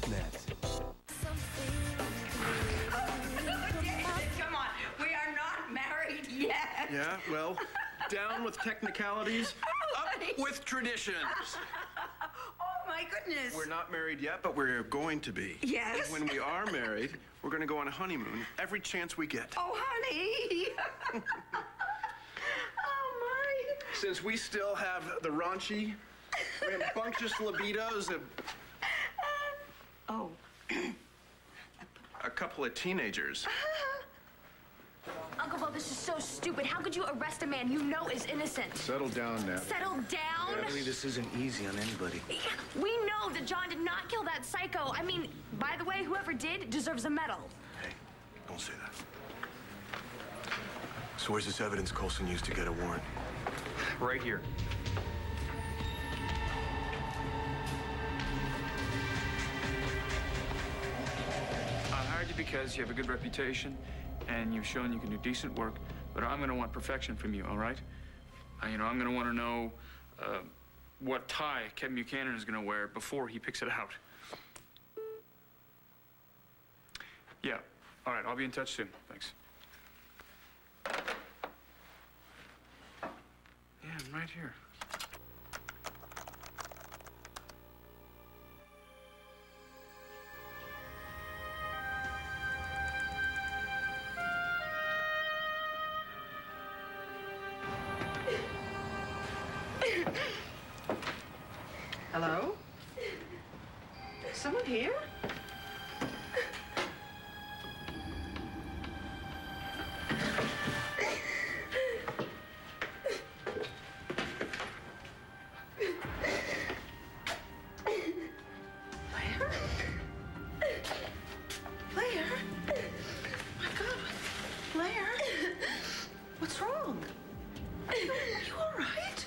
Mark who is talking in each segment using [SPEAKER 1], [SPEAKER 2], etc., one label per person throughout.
[SPEAKER 1] Come on, we are not married yet.
[SPEAKER 2] Yeah, well, down with technicalities, up with traditions.
[SPEAKER 1] Oh, my goodness.
[SPEAKER 2] We're not married yet, but we're going to be.
[SPEAKER 1] Yes.
[SPEAKER 2] And when we are married, we're going to go on a honeymoon every chance we get.
[SPEAKER 1] Oh, honey. Oh, my.
[SPEAKER 2] Since we still have the raunchy, rambunctious libidos of...
[SPEAKER 1] Oh.
[SPEAKER 2] a couple of teenagers.
[SPEAKER 3] Uncle Bo, this is so stupid. How could you arrest a man you know is innocent?
[SPEAKER 4] Settle down, Natalie.
[SPEAKER 3] Settle down?
[SPEAKER 4] Natalie, this isn't easy on anybody.
[SPEAKER 3] We know that John did not kill that psycho. I mean, by the way, whoever did deserves a medal.
[SPEAKER 4] Hey, don't say that. So where's this evidence Coulson used to get a warrant?
[SPEAKER 5] Right here. I hired you because you have a good reputation and you've shown you can do decent work, but I'm going to want perfection from you, all right? I'm going to want to know what tie Kevin Buchanan is going to wear before he picks it out. Yeah, all right, I'll be in touch soon. Thanks. Yeah, I'm right here.
[SPEAKER 1] Hello? Someone here? Blair? My God, Blair? What's wrong? Are you all right?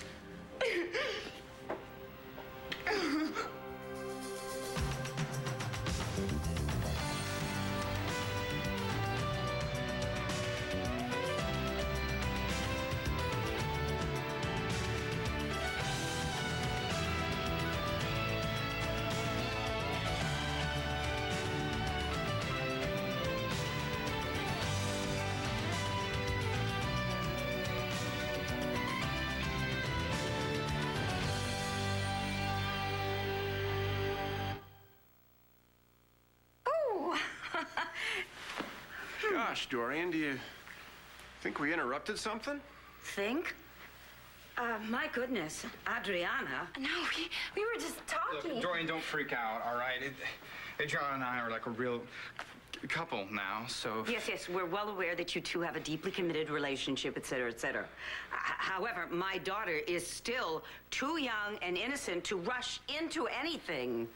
[SPEAKER 2] Gosh, Dorian, do you think we interrupted something?
[SPEAKER 1] Think? My goodness, Adriana.
[SPEAKER 3] No, we were just talking.
[SPEAKER 6] Look, Dorian, don't freak out, all right? Adriana and I are like a real couple now, so...
[SPEAKER 1] Yes, we're well aware that you two have a deeply committed relationship, et cetera, et cetera. However, my daughter is still too young and innocent to rush into anything.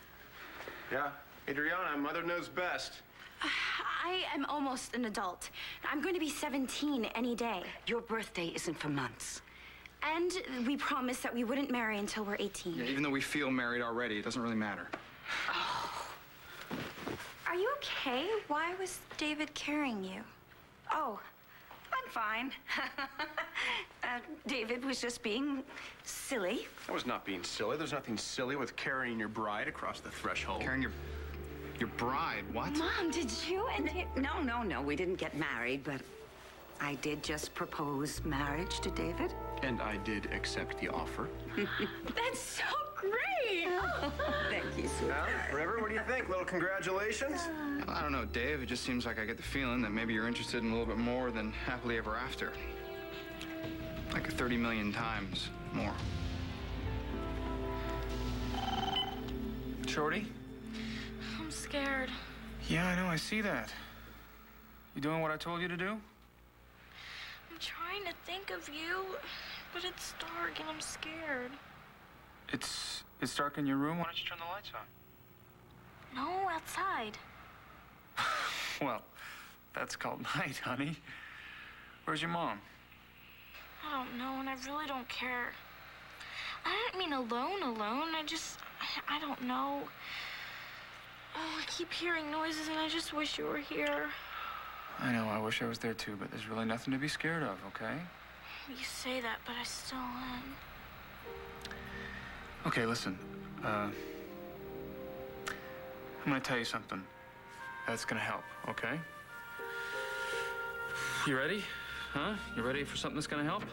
[SPEAKER 2] Yeah, Adriana, mother knows best.
[SPEAKER 3] I am almost an adult. I'm going to be 17 any day.
[SPEAKER 1] Your birthday isn't for months.
[SPEAKER 3] And we promised that we wouldn't marry until we're 18.
[SPEAKER 6] Yeah, even though we feel married already, it doesn't really matter.
[SPEAKER 3] Oh. Are you okay? Why was David carrying you?
[SPEAKER 1] Oh, I'm fine. David was just being silly.
[SPEAKER 2] I was not being silly. There's nothing silly with carrying your bride across the threshold.
[SPEAKER 6] Carrying your bride, what?
[SPEAKER 3] Mom, did you and
[SPEAKER 1] No, we didn't get married, but I did just propose marriage to David.
[SPEAKER 2] And I did accept the offer.
[SPEAKER 3] That's so great!
[SPEAKER 1] Thank you, sweetheart.
[SPEAKER 2] River, what do you think? Little congratulations?
[SPEAKER 6] I don't know, Dave. It just seems like I get the feeling that maybe you're interested in a little bit more than happily ever after. Like 30 million times more.
[SPEAKER 5] Shorty?
[SPEAKER 3] I'm scared.
[SPEAKER 5] Yeah, I know, I see that. You doing what I told you to do?
[SPEAKER 3] I'm trying to think of you, but it's dark and I'm scared.
[SPEAKER 5] It's dark in your room. Why don't you turn the lights on?
[SPEAKER 3] No, outside.
[SPEAKER 5] Well, that's called night, honey. Where's your mom?
[SPEAKER 3] I don't know, and I really don't care. I didn't mean alone. I don't know. Oh, I keep hearing noises, and I just wish you were here.
[SPEAKER 5] I know, I wish I was there too, but there's really nothing to be scared of, okay?
[SPEAKER 3] You say that, but I still am.
[SPEAKER 5] Okay, listen. I'm gonna tell you something that's gonna help, okay? You ready? Huh? You ready for something that's gonna help?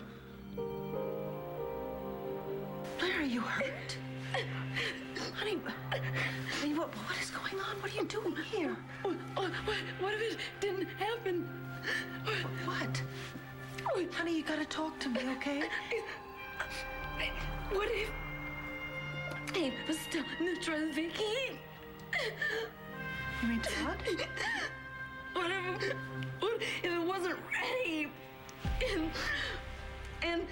[SPEAKER 1] Blair, are you hurt? Honey, what is going on? What are you doing here?
[SPEAKER 7] What if it didn't happen?
[SPEAKER 1] What? Honey, you gotta talk to me, okay?
[SPEAKER 7] What if he was still in the trust, Viki?
[SPEAKER 1] You mean Todd?
[SPEAKER 7] What if it wasn't ready? And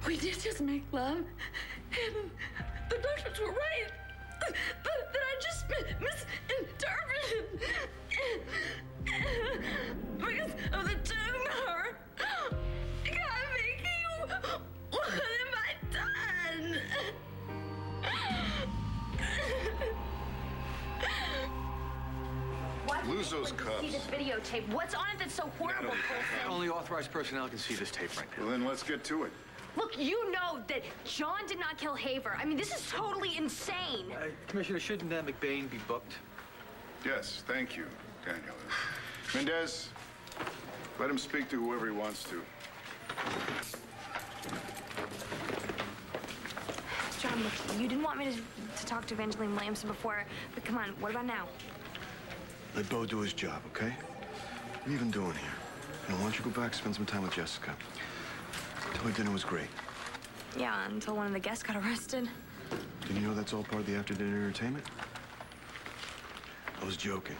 [SPEAKER 7] we did just make love, and the doctors were right. That I just misinterpreted because of the tumor. God, Viki, what have I done?
[SPEAKER 8] Lose those cups.
[SPEAKER 3] See this videotape. What's on it that's so horrible, Colson?
[SPEAKER 4] Only authorized personnel can see this tape right now.
[SPEAKER 8] Well, then let's get to it.
[SPEAKER 3] Look, you know that John did not kill Haver. I mean, this is totally insane.
[SPEAKER 4] Commissioner, shouldn't McBain be booked?
[SPEAKER 8] Yes, thank you, Daniel. Mendez, let him speak to whoever he wants to.
[SPEAKER 3] John, look, you didn't want me to talk to Evangeline Williamson before, but come on, what about now?
[SPEAKER 4] Let Bo do his job, okay? What are you even doing here? Why don't you go back, spend some time with Jessica? Tell her dinner was great.
[SPEAKER 3] Yeah, until one of the guests got arrested.
[SPEAKER 4] Didn't you know that's all part of the after-dinner entertainment? I was joking.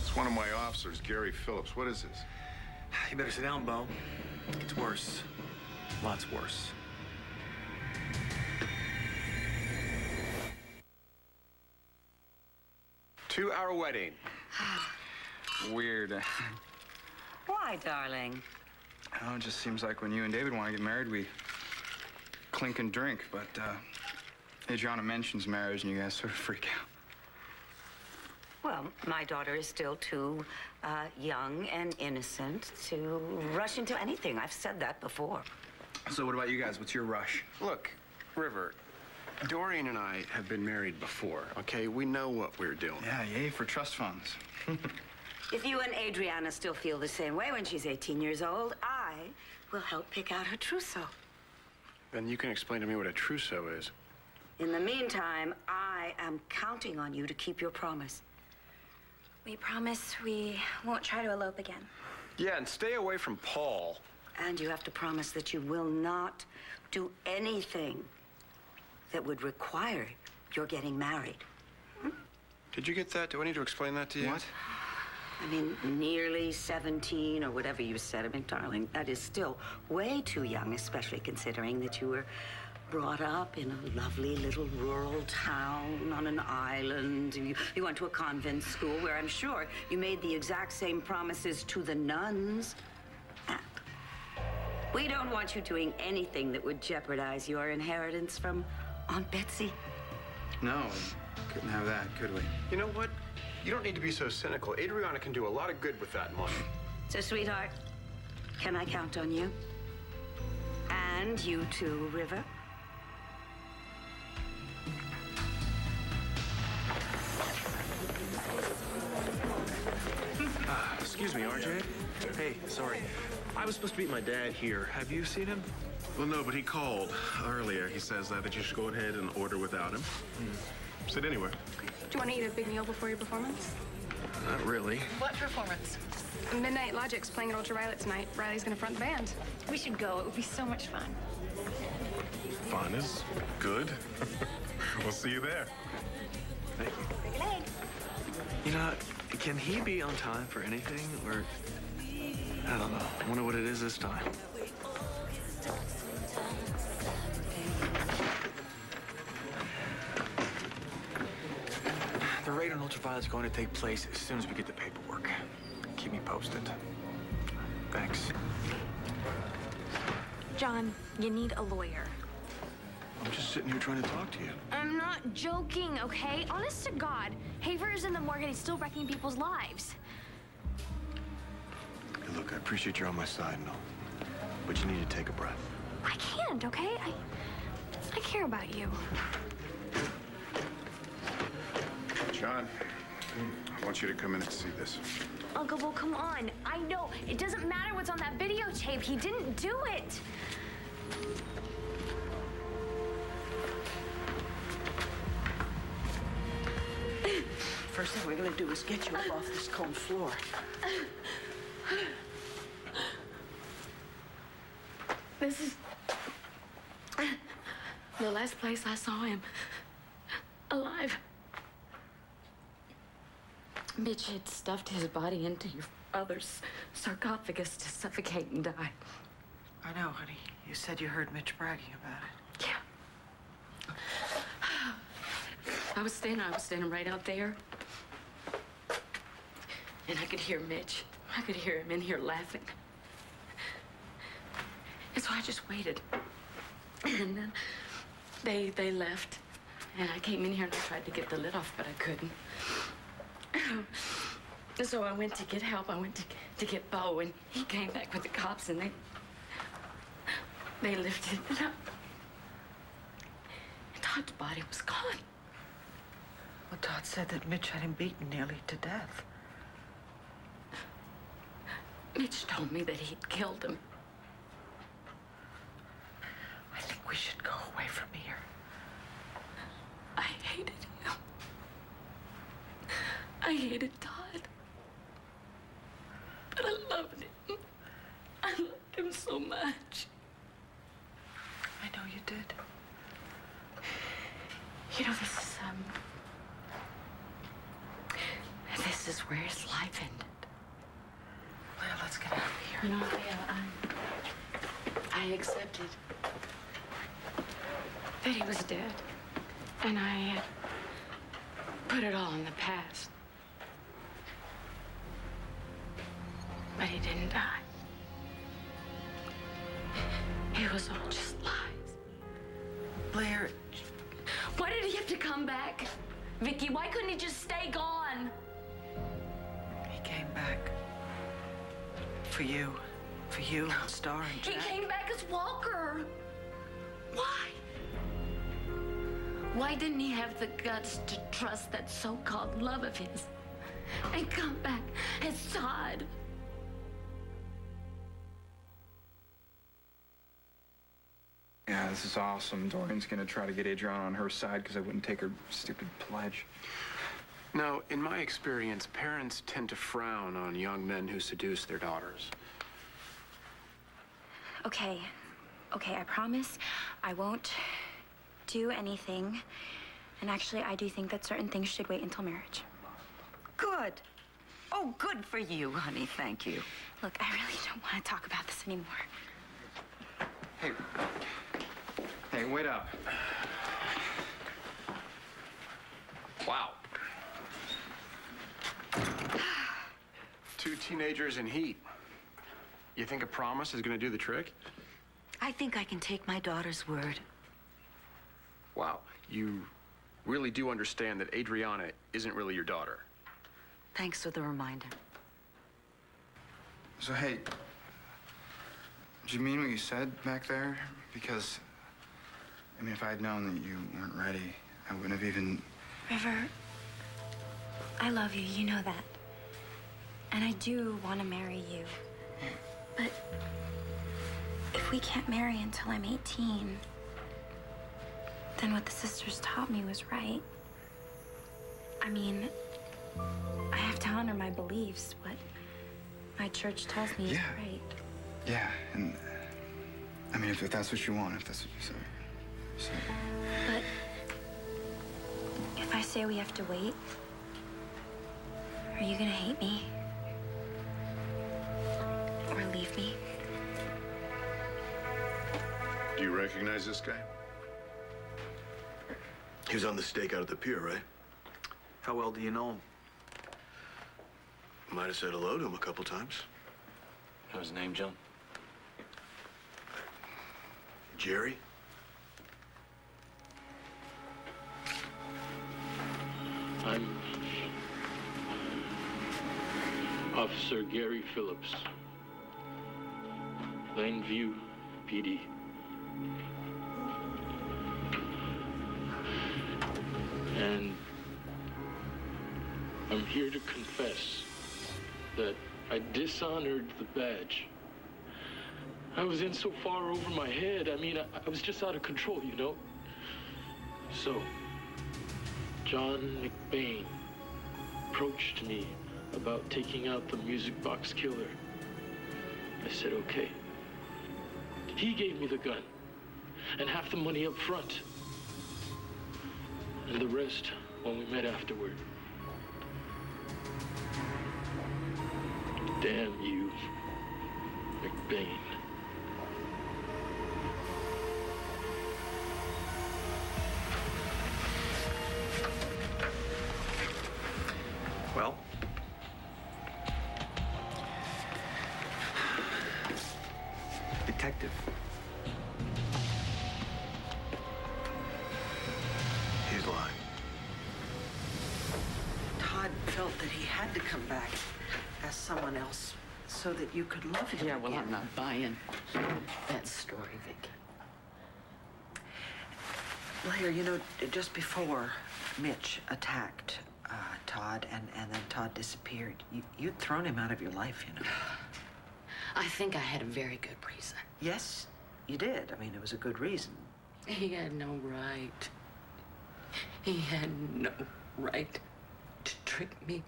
[SPEAKER 8] It's one of my officers, Gary Phillips. What is this?
[SPEAKER 4] You better sit down, Bo. It gets worse. Lots worse.
[SPEAKER 2] Two-hour wedding.
[SPEAKER 6] Weird.
[SPEAKER 1] Why, darling?
[SPEAKER 6] Oh, it just seems like when you and David want to get married, we clink and drink. But Adriana mentions marriage, and you guys sort of freak out.
[SPEAKER 1] Well, my daughter is still too young and innocent to rush into anything. I've said that before.
[SPEAKER 6] So what about you guys? What's your rush?
[SPEAKER 2] Look, River, Dorian and I have been married before, okay? We know what we're doing.
[SPEAKER 6] Yeah, yay for trust funds.
[SPEAKER 1] If you and Adriana still feel the same way when she's 18 years old, I will help pick out her trousseau.
[SPEAKER 2] Then you can explain to me what a trousseau is.
[SPEAKER 1] In the meantime, I am counting on you to keep your promise.
[SPEAKER 3] We promise we won't try to elope again.
[SPEAKER 2] Yeah, and stay away from Paul.
[SPEAKER 1] And you have to promise that you will not do anything that would require your getting married.
[SPEAKER 2] Did you get that? Do I need to explain that to you?
[SPEAKER 6] What?
[SPEAKER 1] I mean, nearly 17 or whatever you said. I mean, darling, that is still way too young, especially considering that you were brought up in a lovely little rural town on an island. You went to a convent school where I'm sure you made the exact same promises to the nuns. We don't want you doing anything that would jeopardize your inheritance from Aunt Betsy.
[SPEAKER 6] No, couldn't have that, could we?
[SPEAKER 2] You know what? You don't need to be so cynical. Adriana can do a lot of good with that money.
[SPEAKER 1] So, sweetheart, can I count on you? And you too, River?
[SPEAKER 9] Excuse me, RJ. Hey, sorry. I was supposed to meet my dad here. Have you seen him?
[SPEAKER 10] Well, no, but he called earlier. He says that you should go ahead and order without him. Sit anywhere.
[SPEAKER 11] Do you want to eat a big meal before your performance?
[SPEAKER 9] Not really.
[SPEAKER 11] What performance? Midnight Logic's playing at Ultraviolet tonight. Riley's gonna front the band.
[SPEAKER 3] We should go. It would be so much fun.
[SPEAKER 10] Fun is good. We'll see you there.
[SPEAKER 9] Thank you.
[SPEAKER 3] Good night.
[SPEAKER 9] You know, can he be on time for anything? Or, I don't know. I wonder what it is this time.
[SPEAKER 4] The raid on Ultraviolet's going to take place as soon as we get the paperwork. Keep me posted. Thanks.
[SPEAKER 3] John, you need a lawyer.
[SPEAKER 4] I'm just sitting here trying to talk to you.
[SPEAKER 3] I'm not joking, okay? Honest to God, Haver is in the morgue and he's still wrecking people's lives.
[SPEAKER 4] Hey, look, I appreciate you're on my side and all, but you need to take a breath.
[SPEAKER 11] I can't, okay? I care about you.
[SPEAKER 8] John, I want you to come in and see this.
[SPEAKER 12] Uncle, well, come on. I know. It doesn't matter what's on that videotape. He didn't do it.
[SPEAKER 13] First thing we're gonna do is get you up off this cold floor.
[SPEAKER 7] This is the last place I saw him alive. Mitch had stuffed his body into your father's sarcophagus to suffocate and die.
[SPEAKER 13] I know, honey. You said you heard Mitch bragging about it.
[SPEAKER 7] Yeah. I was standing right out there. And I could hear Mitch. I could hear him in here laughing. And so I just waited. And then they left. And I came in here and I tried to get the lid off, but I couldn't. So I went to get help. I went to get Bo, and he came back with the cops, and they lifted it up. And Todd's body was gone.
[SPEAKER 13] Well, Todd said that Mitch had him beaten nearly to death.
[SPEAKER 7] Mitch told me that he'd killed him.
[SPEAKER 13] I think we should go away from here.
[SPEAKER 7] I hated him. I hated Todd. But I loved him. I loved him so much.
[SPEAKER 13] I know you did.
[SPEAKER 7] You know, this is where his life ended.
[SPEAKER 13] Well, let's get out of here.
[SPEAKER 7] You know, I accepted that he was dead. And I put it all in the past. But he didn't die. It was all just lies.
[SPEAKER 13] Blair.
[SPEAKER 7] Why did he have to come back? Viki, why couldn't he just stay gone?
[SPEAKER 13] He came back. For you, and Star, and Jack.
[SPEAKER 7] He came back as Walker. Why? Why didn't he have the guts to trust that so-called love of his and come back as Todd?
[SPEAKER 6] Yeah, this is awesome. Dorian's gonna try to get Adriana on her side because I wouldn't take her stupid pledge.
[SPEAKER 2] Now, in my experience, parents tend to frown on young men who seduce their daughters.
[SPEAKER 12] Okay, I promise I won't do anything. And actually, I do think that certain things should wait until marriage.
[SPEAKER 1] Good. Oh, good for you, honey. Thank you.
[SPEAKER 12] Look, I really don't want to talk about this anymore.
[SPEAKER 6] Hey, wait up.
[SPEAKER 2] Wow. Two teenagers in heat. You think a promise is going to do the trick?
[SPEAKER 1] I think I can take my daughter's word.
[SPEAKER 2] Wow. You really do understand that Adriana isn't really your daughter.
[SPEAKER 1] Thanks for the reminder.
[SPEAKER 6] So, hey, did you mean what you said back there? Because, I mean, if I'd known that you weren't ready, I wouldn't have even...
[SPEAKER 12] River, I love you, you know that. And I do want to marry you. But if we can't marry until I'm 18, then what the sisters taught me was right. I mean, I have to honor my beliefs. What my church tells me is right.
[SPEAKER 6] Yeah, and I mean, if that's what you want, if that's what you say.
[SPEAKER 12] But if I say we have to wait, are you gonna hate me? Or leave me?
[SPEAKER 8] Do you recognize this guy?
[SPEAKER 4] He was on the stake out at the pier, right?
[SPEAKER 9] How well do you know him?
[SPEAKER 4] Might have said hello to him a couple times.
[SPEAKER 9] Know his name, John?
[SPEAKER 4] Jerry?
[SPEAKER 14] I'm Officer Gary Phillips, Plainview PD. And I'm here to confess that I dishonored the badge. I was in so far over my head. I mean, I was just out of control, you know? So, John McBain approached me about taking out the music box killer. I said, okay. He gave me the gun and half the money up front. And the rest when we met afterward. Damn you, McBain.
[SPEAKER 2] Well? Detective.
[SPEAKER 4] He's lying.
[SPEAKER 13] Todd felt that he had to come back as someone else so that you could love him
[SPEAKER 15] Yeah, well,
[SPEAKER 13] again.
[SPEAKER 15] I'm not buying that story, Viki.
[SPEAKER 13] Blair, you know, just before Mitch attacked Todd and then Todd disappeared, you'd thrown him out of your life, you know.
[SPEAKER 15] I think I had a very good reason.
[SPEAKER 13] Yes, you did. I mean, it was a good reason.
[SPEAKER 15] He had no right. He had no right to trick me,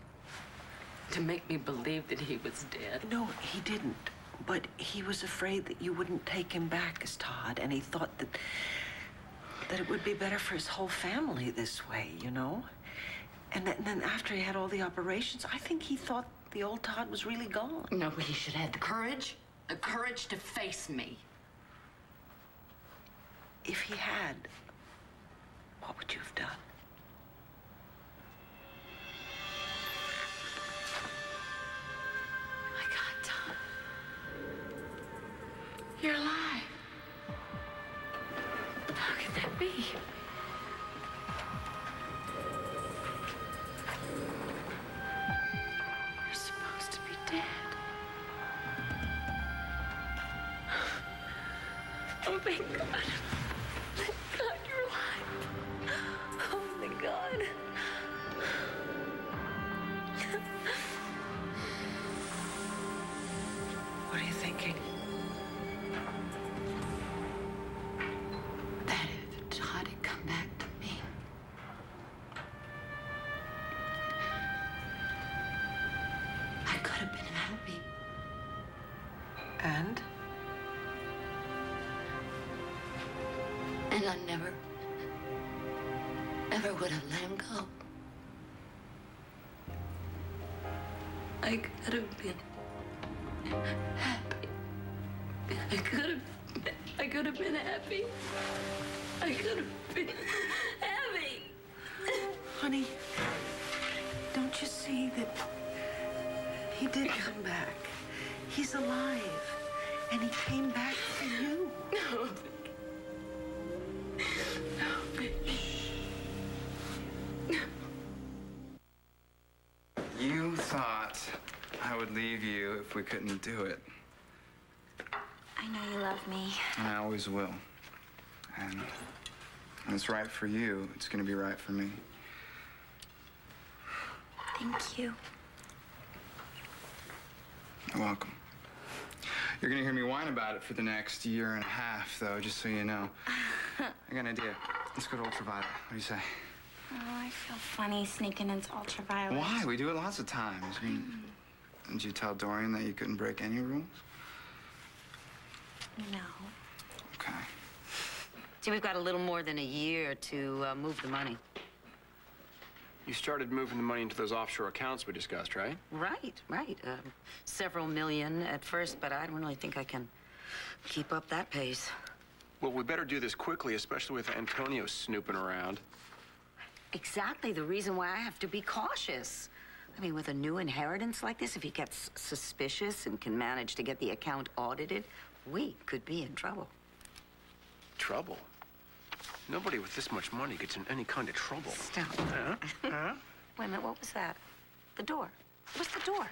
[SPEAKER 15] to make me believe that he was dead.
[SPEAKER 13] No, he didn't. But he was afraid that you wouldn't take him back as Todd, and he thought that it would be better for his whole family this way, you know? And then after he had all the operations, I think he thought the old Todd was really gone.
[SPEAKER 15] No, he should have the courage to face me.
[SPEAKER 13] If he had, what would you have done?
[SPEAKER 15] My God, Tom. You're alive. How can that be? You're supposed to be dead. Oh, thank God. Thank God you're alive. Oh, thank God.
[SPEAKER 13] What are you thinking?
[SPEAKER 15] That if Todd had come back to me, I could have been happy.
[SPEAKER 13] And?
[SPEAKER 15] And I never would have let him go. I could have been happy. I could have been happy. I could have been happy.
[SPEAKER 13] Honey, don't you see that he did come back? He's alive, and he came back for you.
[SPEAKER 15] No.
[SPEAKER 6] You thought I would leave you if we couldn't do it.
[SPEAKER 12] I know you love me.
[SPEAKER 6] And I always will. And when it's right for you, it's going to be right for me.
[SPEAKER 12] Thank you.
[SPEAKER 6] You're welcome. You're going to hear me whine about it for the next year and a half, though, just so you know. I got an idea. Let's go to Ultraviolet. What do you say?
[SPEAKER 12] Oh, I feel funny sneaking into Ultraviolet.
[SPEAKER 6] Why? We do it lots of times. I mean, didn't you tell Dorian that you couldn't break any rules?
[SPEAKER 12] No.
[SPEAKER 6] Okay.
[SPEAKER 1] See, we've got a little more than a year to move the money.
[SPEAKER 2] You started moving the money into those offshore accounts we discussed, right?
[SPEAKER 1] Right. Several million at first, but I don't really think I can keep up that pace.
[SPEAKER 2] Well, we better do this quickly, especially with Antonio snooping around.
[SPEAKER 1] Exactly the reason why I have to be cautious. I mean, with a new inheritance like this, if he gets suspicious and can manage to get the account audited, we could be in trouble.
[SPEAKER 2] Trouble? Nobody with this much money gets in any kind of trouble.
[SPEAKER 1] Stop.
[SPEAKER 2] Huh?
[SPEAKER 1] Wait a minute, what was that? The door. It was the door.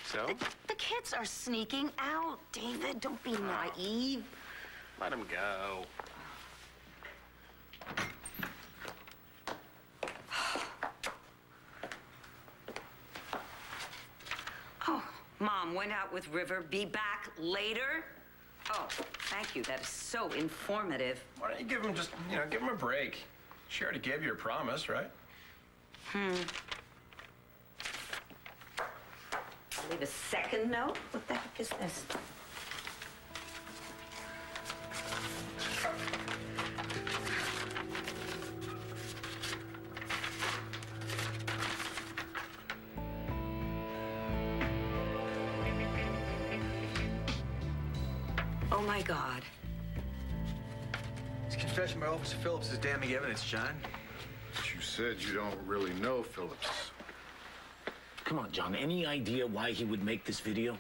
[SPEAKER 2] So?
[SPEAKER 1] The kids are sneaking out, David. Don't be naive.
[SPEAKER 2] Let him go.
[SPEAKER 1] Oh, Mom went out with River. Be back later? Oh, thank you. That is so informative.
[SPEAKER 2] Why don't you give him give him a break? She already gave you a promise, right?
[SPEAKER 1] Leave a second note? What the heck is this? Oh, my God.
[SPEAKER 9] This confession by Officer Phillips is damning evidence, John.
[SPEAKER 8] But you said you don't really know Phillips.
[SPEAKER 16] Come on, John. Any idea why he would make this video?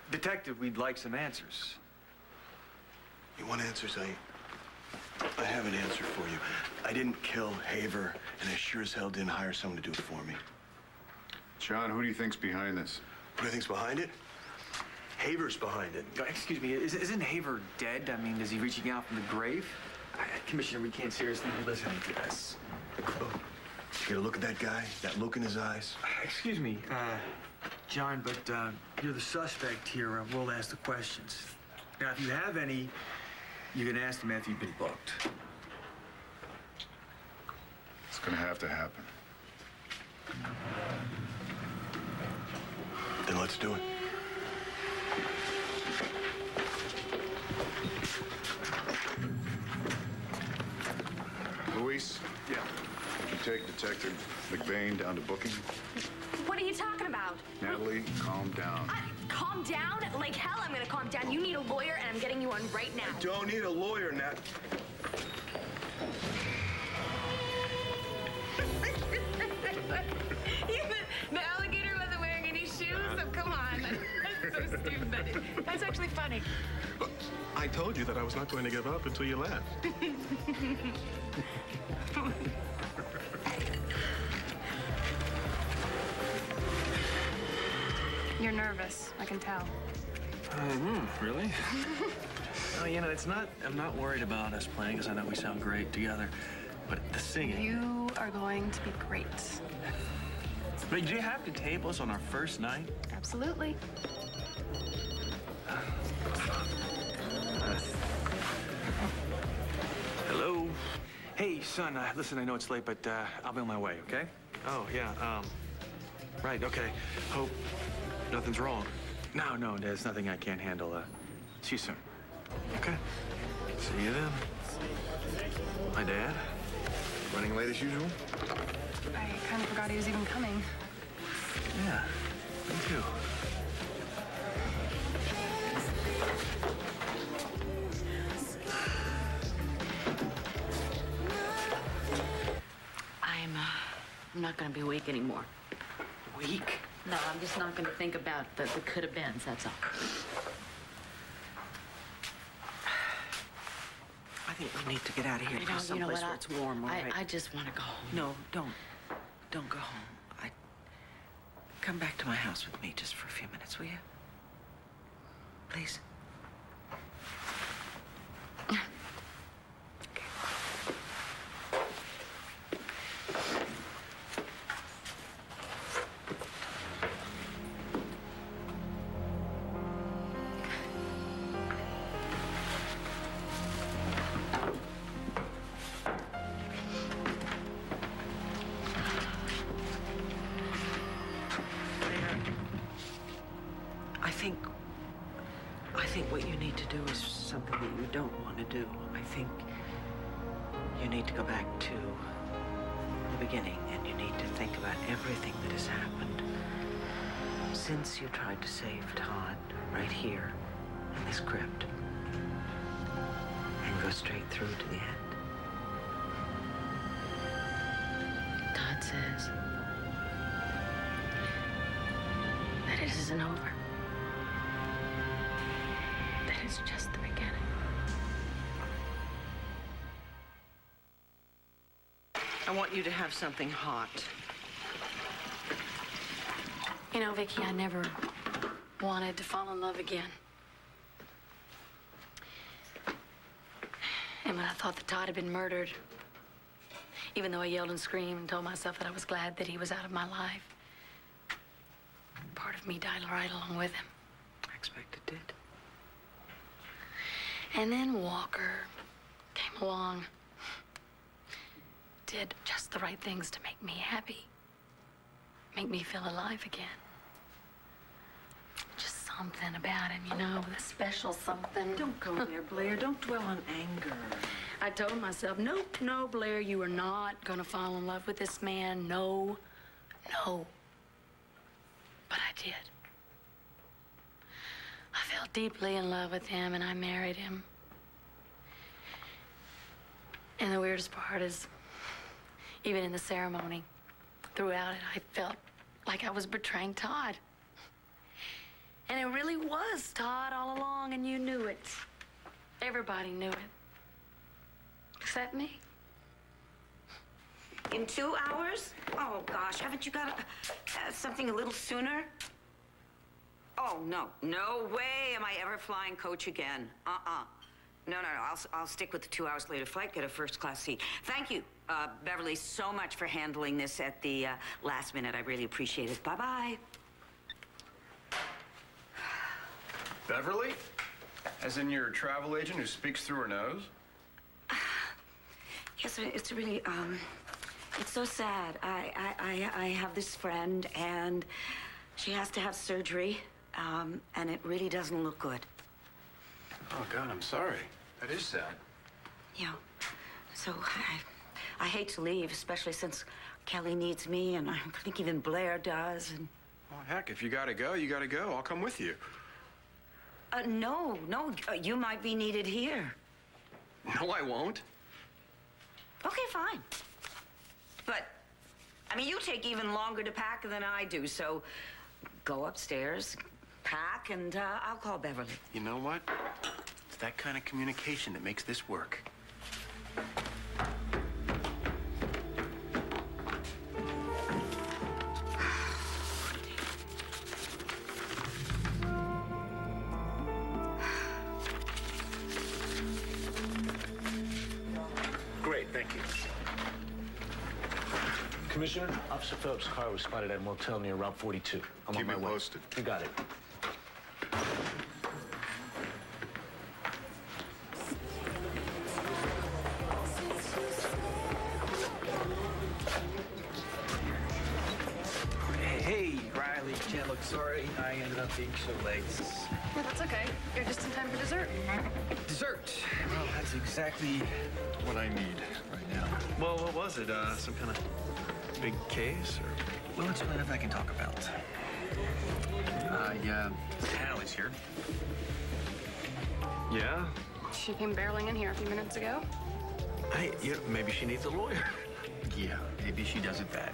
[SPEAKER 9] Detective, we'd like some answers.
[SPEAKER 4] You want answers? I have an answer for you. I didn't kill Haver, and I sure as hell didn't hire someone to do it for me.
[SPEAKER 8] John, who do you think's behind this?
[SPEAKER 4] Who do you think's behind it? Haver's behind it.
[SPEAKER 9] Excuse me, isn't Haver dead? I mean, is he reaching out from the grave? Commissioner, we can't seriously be listening to this.
[SPEAKER 4] You get a look at that guy? That look in his eyes?
[SPEAKER 9] Excuse me, John, but you're the suspect here. We'll ask the questions. Now, if you have any, you can ask them after you've been booked.
[SPEAKER 8] It's gonna have to happen.
[SPEAKER 4] Then let's do it.
[SPEAKER 8] Luis?
[SPEAKER 11] Yeah.
[SPEAKER 8] Could you take Detective McBain down to booking?
[SPEAKER 11] What are you talking about?
[SPEAKER 8] Natalie, calm down.
[SPEAKER 11] Calm down? Like hell I'm gonna calm down. You need a lawyer and I'm getting you one right now.
[SPEAKER 4] Don't need a lawyer, Nat.
[SPEAKER 11] The alligator wasn't wearing any shoes, so come on. That's so stupid. That's actually funny.
[SPEAKER 10] I told you that I was not going to give up until you laughed.
[SPEAKER 11] You're nervous, I can tell.
[SPEAKER 9] Really? Oh, you know, I'm not worried about us playing because I know we sound great together. But the singing.
[SPEAKER 11] You are going to be great.
[SPEAKER 9] But did you have to tape us on our first night?
[SPEAKER 11] Absolutely.
[SPEAKER 9] Hello. Hey, son, listen, I know it's late, but I'll be on my way, okay? Oh, yeah, right, okay. Hope nothing's wrong. No, there's nothing I can't handle. See you soon. Okay. See you then. My dad?
[SPEAKER 4] Running late as usual?
[SPEAKER 11] I kind of forgot he was even coming.
[SPEAKER 9] Yeah, me too.
[SPEAKER 15] I'm not gonna be weak anymore.
[SPEAKER 4] Weak?
[SPEAKER 15] No, I'm just not gonna think about the could-have-beens, that's all.
[SPEAKER 13] I think we need to get out of here. Go someplace where it's warm, all right?
[SPEAKER 15] I just want to go home.
[SPEAKER 13] No, don't. Don't go home. Come back to my house with me just for a few minutes, will you? Please. I think what you need to do is something that you don't want to do. I think you need to go back to the beginning and you need to think about everything that has happened since you tried to save Todd right here in this crypt and go straight through to the end.
[SPEAKER 15] Todd says that it isn't over. That it's just the beginning.
[SPEAKER 13] I want you to have something hot.
[SPEAKER 15] You know, Viki, I never wanted to fall in love again.
[SPEAKER 7] And when I thought that Todd had been murdered, even though I yelled and screamed and told myself that I was glad that he was out of my life, part of me died right along with him.
[SPEAKER 9] I expect it did.
[SPEAKER 7] And then Walker came along, did just the right things to make me happy, make me feel alive again. Just something about him, you know, the special something.
[SPEAKER 13] Don't go there, Blair. Don't dwell on anger.
[SPEAKER 7] I told myself, nope, no, Blair, you are not gonna fall in love with this man. No, no. But I did. I fell deeply in love with him, and I married him. And the weirdest part is, even in the ceremony, throughout it, I felt like I was betraying Todd. And it really was Todd all along, and you knew it. Everybody knew it. Except me.
[SPEAKER 1] In 2 hours? Oh, gosh, haven't you got something a little sooner? Oh, no. No way am I ever flying coach again. No. I'll stick with the 2 hours later flight, get a first-class seat. Thank you, Beverly, so much for handling this at the last minute. I really appreciate it. Bye-bye.
[SPEAKER 2] Beverly? As in your travel agent who speaks through her nose?
[SPEAKER 1] Yes, it's really, it's so sad. I have this friend, and she has to have surgery, and it really doesn't look good.
[SPEAKER 2] Oh, God, I'm sorry. That is sad.
[SPEAKER 1] Yeah. So I hate to leave, especially since Kelly needs me, and I think even Blair does, and...
[SPEAKER 2] Well, heck, if you gotta go, you gotta go. I'll come with you.
[SPEAKER 1] No, you might be needed here.
[SPEAKER 2] No, I won't.
[SPEAKER 1] Okay, fine. But, I mean, you take even longer to pack than I do, so go upstairs, pack, and I'll call Beverly.
[SPEAKER 2] You know what? It's that kind of communication that makes this work.
[SPEAKER 16] Great, thank you. Commissioner, Officer Phillips' car was spotted at a motel near Route 42. I'm on my way.
[SPEAKER 8] Keep me posted.
[SPEAKER 16] You got it.
[SPEAKER 9] Hey, Riley, Jen, look, sorry I ended up being so late.
[SPEAKER 11] Yeah, that's okay. You're just in time for dessert.
[SPEAKER 9] Dessert? Well, that's exactly what I need right now. Well, what was it? Some kind of big case, or? Well, it's really nothing I can talk about. Hallie's here. Yeah?
[SPEAKER 11] She came barreling in here a few minutes ago.
[SPEAKER 9] Hey, maybe she needs a lawyer. Yeah, maybe she does it bad.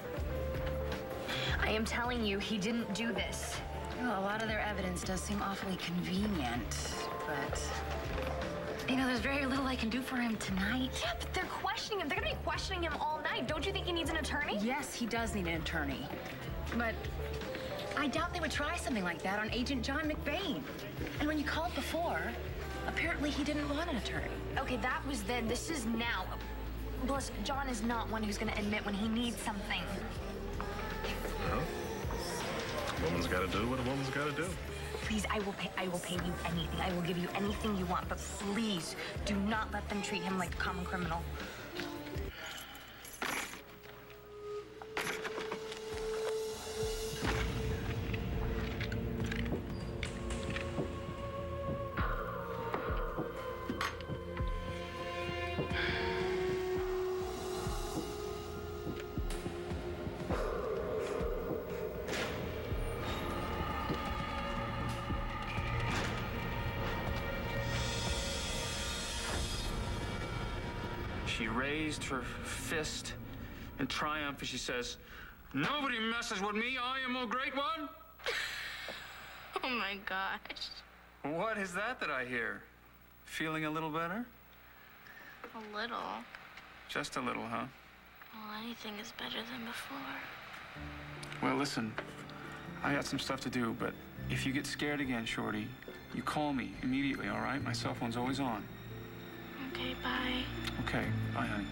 [SPEAKER 17] I am telling you, he didn't do this.
[SPEAKER 12] Well, a lot of their evidence does seem awfully convenient, but... You know, there's very little I can do for him tonight.
[SPEAKER 17] Yeah, but they're questioning him. They're gonna be questioning him all night. Don't you think he needs an attorney?
[SPEAKER 12] Yes, he does need an attorney. But I doubt they would try something like that on Agent John McBain. And when you called before, apparently he didn't want an attorney.
[SPEAKER 17] Okay, that was then. This is now. Plus, John is not one who's gonna admit when he needs something.
[SPEAKER 10] Well, a woman's got to do what a woman's got to do.
[SPEAKER 17] Please, I will pay you anything. I will give you anything you want, but please do not let them treat him like a common criminal.
[SPEAKER 5] She raised her fist in triumph and she says, "Nobody messes with me. I am a great one."
[SPEAKER 3] Oh my gosh.
[SPEAKER 5] What is that I hear? Feeling a little better?
[SPEAKER 3] A little.
[SPEAKER 5] Just a little, huh?
[SPEAKER 3] Well, anything is better than before.
[SPEAKER 5] Well, listen, I got some stuff to do, but if you get scared again, Shorty, you call me immediately, all right? My cell phone's always on.
[SPEAKER 3] Okay, bye.
[SPEAKER 5] Okay. Bye, honey.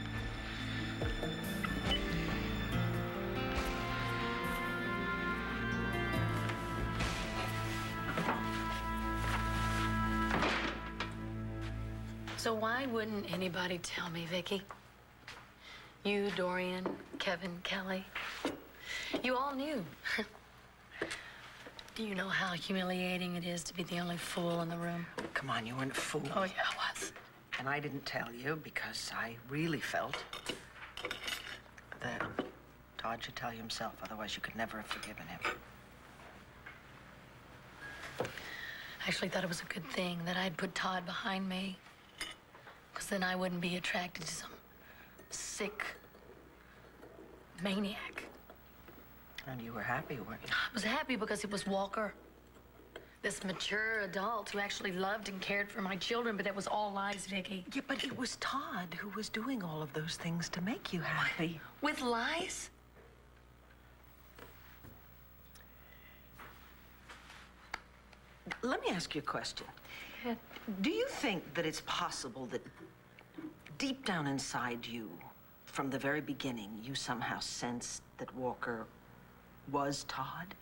[SPEAKER 7] So why wouldn't anybody tell me, Viki? You, Dorian, Kevin, Kelly. You all knew. Do you know how humiliating it is to be the only fool in the room?
[SPEAKER 13] Come on, you weren't a fool.
[SPEAKER 7] Oh, yeah, I was.
[SPEAKER 13] And I didn't tell you because I really felt that Todd should tell you himself. Otherwise, you could never have forgiven him.
[SPEAKER 7] I actually thought it was a good thing that I'd put Todd behind me. Because then I wouldn't be attracted to some sick maniac.
[SPEAKER 13] And you were happy, weren't you?
[SPEAKER 7] I was happy because it was Walker. This mature adult who actually loved and cared for my children, but that was all lies, Viki.
[SPEAKER 13] Yeah, but it was Todd who was doing all of those things to make you happy.
[SPEAKER 7] With lies?
[SPEAKER 13] Let me ask you a question. Do you think that it's possible that deep down inside you, from the very beginning, you somehow sensed that Walker was Todd?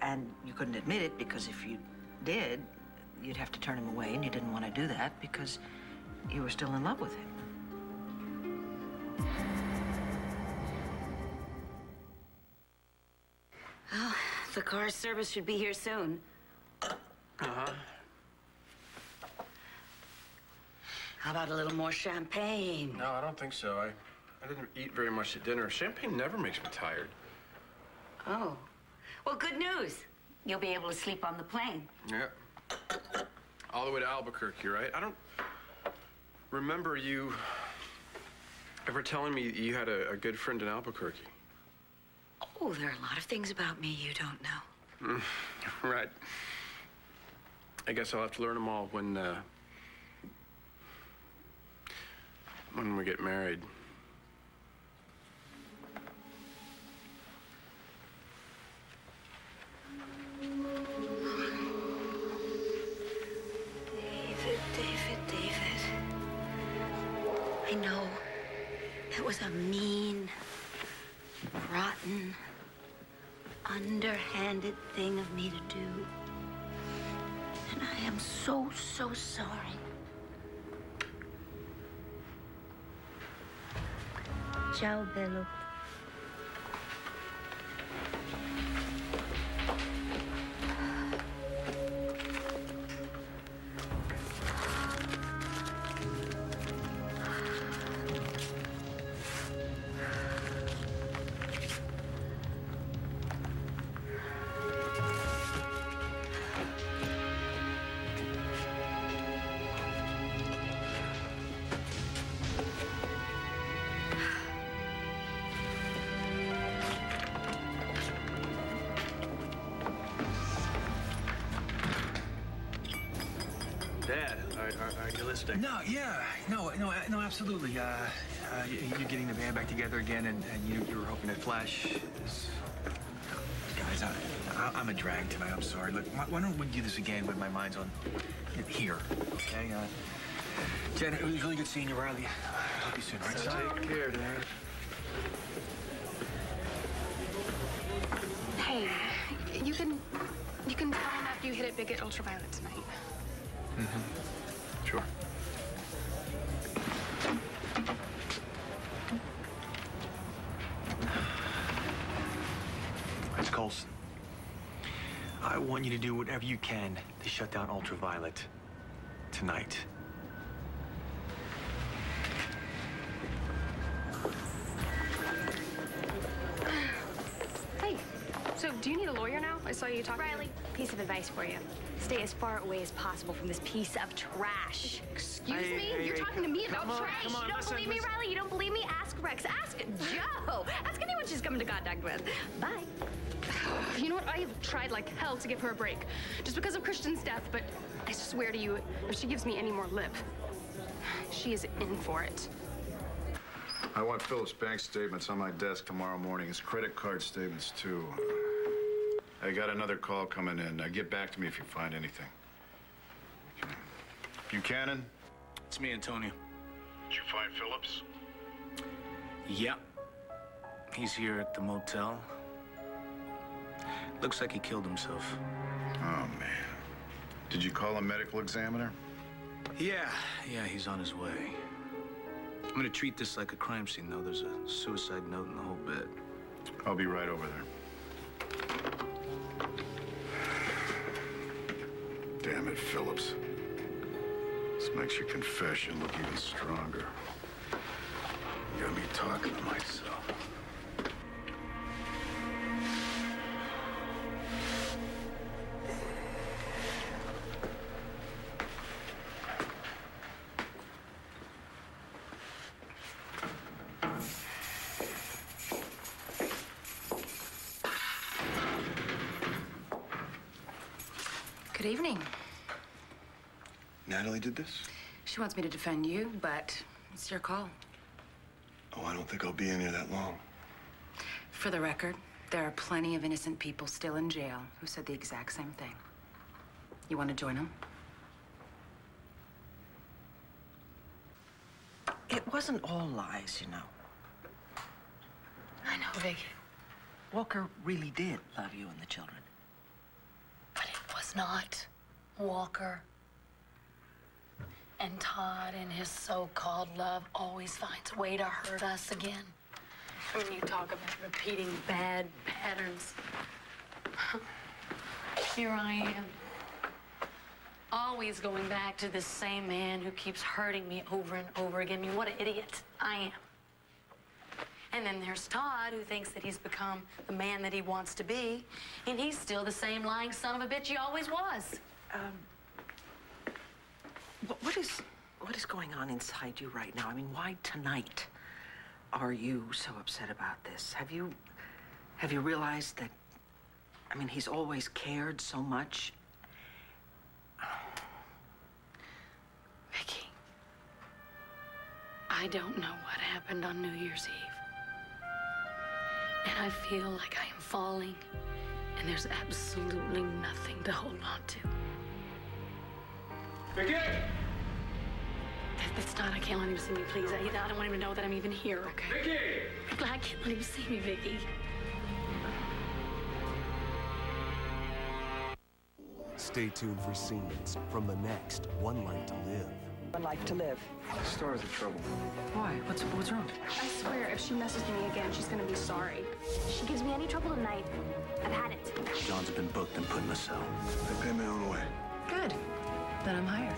[SPEAKER 13] And you couldn't admit it because if you did, you'd have to turn him away, and you didn't want to do that because you were still in love with him.
[SPEAKER 1] Oh, the car service should be here soon.
[SPEAKER 2] Uh-huh.
[SPEAKER 1] How about a little more champagne?
[SPEAKER 2] No, I don't think so. I didn't eat very much at dinner. Champagne never makes me tired.
[SPEAKER 1] Oh. Well, good news. You'll be able to sleep on the plane.
[SPEAKER 2] Yeah. All the way to Albuquerque, right? I don't remember you ever telling me you had a good friend in Albuquerque.
[SPEAKER 1] Oh, there are a lot of things about me you don't know.
[SPEAKER 2] Right. I guess I'll have to learn them all when we get married.
[SPEAKER 1] David. I know that was a mean, rotten, underhanded thing of me to do. And I am so sorry. Ciao, bello.
[SPEAKER 9] Dad, are you listening? No, yeah. No, absolutely. You're getting the band back together again, and you were hoping to flash. Guys, I'm a drag tonight. I'm sorry. Look, why don't we do this again when my mind's on here, okay? Jen, it was really good seeing you, Riley. I'll talk to you soon, right?
[SPEAKER 2] So take care, Dad.
[SPEAKER 11] Hey, you can tell him after you hit it big at Ultraviolet tonight.
[SPEAKER 2] Mm-hmm. Sure.
[SPEAKER 9] It's Colson. I want you to do whatever you can to shut down Ultraviolet tonight.
[SPEAKER 11] Hey, so do you need a lawyer now? I saw you talking.
[SPEAKER 18] Riley, piece of advice for you. Stay as far away as possible from this piece of trash.
[SPEAKER 11] Excuse me? You're talking to me about trash.
[SPEAKER 18] You don't believe me, Riley? You don't believe me? Ask Rex. Ask Joe. Ask anyone she's come into contact with. Bye.
[SPEAKER 11] You know what? I have tried like hell to give her a break. Just because of Christian's death, but I swear to you, if she gives me any more lip, she is in for it.
[SPEAKER 8] I want Philip's bank statements on my desk tomorrow morning. His credit card statements, too. I got another call coming in. Get back to me if you find anything. Okay. Buchanan,
[SPEAKER 19] It's me, Antonio.
[SPEAKER 8] Did you find Phillips?
[SPEAKER 19] Yeah. He's here at the motel. Looks like he killed himself.
[SPEAKER 8] Oh, man. Did you call a medical examiner?
[SPEAKER 19] Yeah, he's on his way. I'm gonna treat this like a crime scene, though. There's a suicide note in the whole bed.
[SPEAKER 8] I'll be right over there. Damn it, Phillips. This makes your confession look even stronger. You got me talking to myself.
[SPEAKER 20] Good evening.
[SPEAKER 4] Natalie did this?
[SPEAKER 20] She wants me to defend you, but it's your call.
[SPEAKER 4] Oh, I don't think I'll be in here that long.
[SPEAKER 20] For the record, there are plenty of innocent people still in jail who said the exact same thing. You want to join them?
[SPEAKER 13] It wasn't all lies, you know.
[SPEAKER 7] I know, Viki.
[SPEAKER 13] Walker really did love you and the children.
[SPEAKER 7] But it was not Walker. And Todd and his so-called love always finds a way to hurt us again. When you talk about repeating bad patterns, here I am. Always going back to this same man who keeps hurting me over and over again. I mean, what an idiot I am. And then there's Todd, who thinks that he's become the man that he wants to be, and he's still the same lying son of a bitch he always was.
[SPEAKER 13] What is going on inside you right now? I mean, why tonight are you so upset about this? Have you realized that, I mean, he's always cared so much?
[SPEAKER 7] Viki, I don't know what happened on New Year's Eve. And I feel like I am falling, and there's absolutely nothing to hold on to.
[SPEAKER 5] Viki!
[SPEAKER 7] That's not, I can't let him see me, please. I don't want him to know that I'm even here, okay?
[SPEAKER 5] Viki!
[SPEAKER 7] I can't let him see me, Viki.
[SPEAKER 21] Stay tuned for scenes from the next One Life to Live.
[SPEAKER 13] One life to live.
[SPEAKER 8] The star's the trouble.
[SPEAKER 13] Why? What's wrong?
[SPEAKER 11] I swear, if she messes with me again, she's gonna be sorry.
[SPEAKER 18] She gives me any trouble tonight. I've had it.
[SPEAKER 19] John's been booked and put in a cell.
[SPEAKER 4] I pay my own way.
[SPEAKER 20] Good. Then I'm hired.